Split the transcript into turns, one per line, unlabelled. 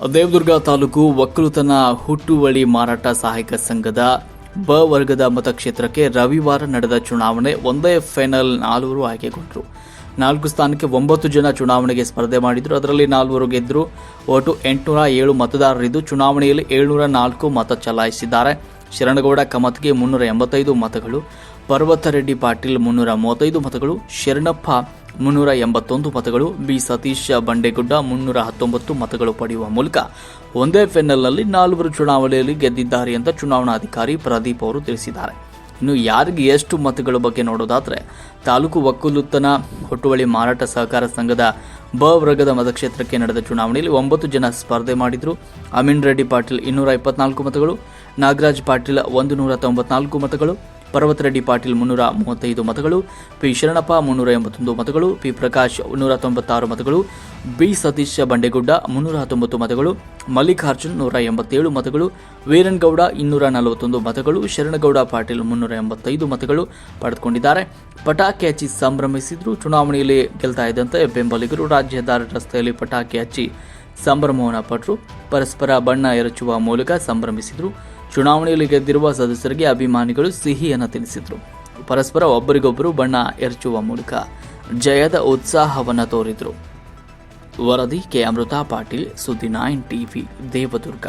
ದೇವದುರ್ಗ ತಾಲೂಕು ಒಕ್ಕಲುತನ ಹುಟ್ಟುವಳಿ ಮಾರಾಟ ಸಹಾಯಕ ಸಂಘದ ಬ ವರ್ಗದ ಮತಕ್ಷೇತ್ರಕ್ಕೆ ರವಿವಾರ ನಡೆದ ಚುನಾವಣೆ ಒಂದೇ ಫೈನಲ್ 4 ಆಯ್ಕೆಗೊಂಡರು. 4 ಸ್ಥಾನಕ್ಕೆ 9 ಜನ ಚುನಾವಣೆಗೆ ಸ್ಪರ್ಧೆ ಮಾಡಿದ್ರು. ಅದರಲ್ಲಿ 4 ಗೆದ್ದರು. ಒಟ್ಟು 807 ಮತದಾರರಿದ್ದು ಚುನಾವಣೆಯಲ್ಲಿ 704 ಮತ ಚಲಾಯಿಸಿದ್ದಾರೆ. ಶರಣಗೌಡ ಕಮತ್ಗೆ 385 ಮತಗಳು, ಪರ್ವತರೆಡ್ಡಿ ಪಾಟೀಲ್ 335 ಮತಗಳು, ಶರಣಪ್ಪ 381 ಮತಗಳು, ಬಿ ಸತೀಶ್ ಬಂಡೇಗುಡ್ಡ 319 ಮತಗಳು ಪಡೆಯುವ ಮೂಲಕ ಒಂದೇ ಫೈನಲ್ನಲ್ಲಿ 4 ಚುನಾವಣೆಯಲ್ಲಿ ಗೆದ್ದಿದ್ದಾರೆ ಅಂತ ಚುನಾವಣಾಧಿಕಾರಿ ಪ್ರದೀಪ್ ಅವರು ತಿಳಿಸಿದ್ದಾರೆ. ಇನ್ನು ಯಾರಿಗೆ ಎಷ್ಟು ಮತಗಳ ಬಗ್ಗೆ ನೋಡೋದಾದ್ರೆ, ತಾಲೂಕು ಒಕ್ಕಲುತನ ಹುಟ್ಟುವಳಿ ಮಾರಾಟ ಸಹಕಾರ ಸಂಘದ ಬ ವರ್ಗದ ಮತಕ್ಷೇತ್ರಕ್ಕೆ ನಡೆದ ಚುನಾವಣೆಯಲ್ಲಿ 9 ಜನ ಸ್ಪರ್ಧೆ ಮಾಡಿದ್ರು. ಅಮೀನ್ ರೆಡ್ಡಿ ಪಾಟೀಲ್ 224 ಮತಗಳು, ನಾಗರಾಜ್ ಪಾಟೀಲ್ 194 ಮತಗಳು, ಪರ್ವತರೆಡ್ಡಿ ಪಾಟೀಲ್ 335 ಮತಗಳು, ಪಿ ಶರಣಪ್ಪ 381 ಮತಗಳು, ಪಿ ಪ್ರಕಾಶ್ 196 ಮತಗಳು, ಬಿ ಸತೀಶ್ ಬಂಡೇಗುಡ್ಡ 319 ಮತಗಳು, ಮಲ್ಲಿಕಾರ್ಜುನ್ 187 ಮತಗಳು, ವೀರನ್ಗೌಡ 241 ಮತಗಳು, ಶರಣಗೌಡ ಪಾಟೀಲ್ 385 ಮತಗಳು ಪಡೆದುಕೊಂಡಿದ್ದಾರೆ. ಪಟಾಕಿ ಹಚ್ಚಿ ಸಂಭ್ರಮಿಸಿದ್ರು. ಚುನಾವಣೆಯಲ್ಲಿ ಗೆಲ್ತಾ ಇದ್ದಂತೆ ಬೆಂಬಲಿಗರು ರಾಜ್ಯ ಹೆದ್ದಾರಿ ರಸ್ತೆಯಲ್ಲಿ ಪಟಾಕಿ ಹಚ್ಚಿ ಸಂಭ್ರಮವನ್ನು ಪಟ್ಟರು. ಪರಸ್ಪರ ಬಣ್ಣ ಎರಚುವ ಮೂಲಕ ಸಂಭ್ರಮಿಸಿದ್ರು. ಚುನಾವಣೆಯಲ್ಲಿ ಗೆದ್ದಿರುವ ಸದಸ್ಯರಿಗೆ ಅಭಿಮಾನಿಗಳು ಸಿಹಿಯನ್ನು ತಿನ್ನಿಸಿದ್ರು. ಪರಸ್ಪರ ಒಬ್ಬರಿಗೊಬ್ಬರು ಬಣ್ಣ ಎರಚುವ ಮೂಲಕ ಜಯದ ಉತ್ಸಾಹವನ್ನು ತೋರಿದ್ರು. ವರದಿ ಕೆ ಅಮೃತ ಪಾಟೀಲ್, ಸುದ್ದಿ 9 ಟಿವಿ, ದೇವದುರ್ಗ.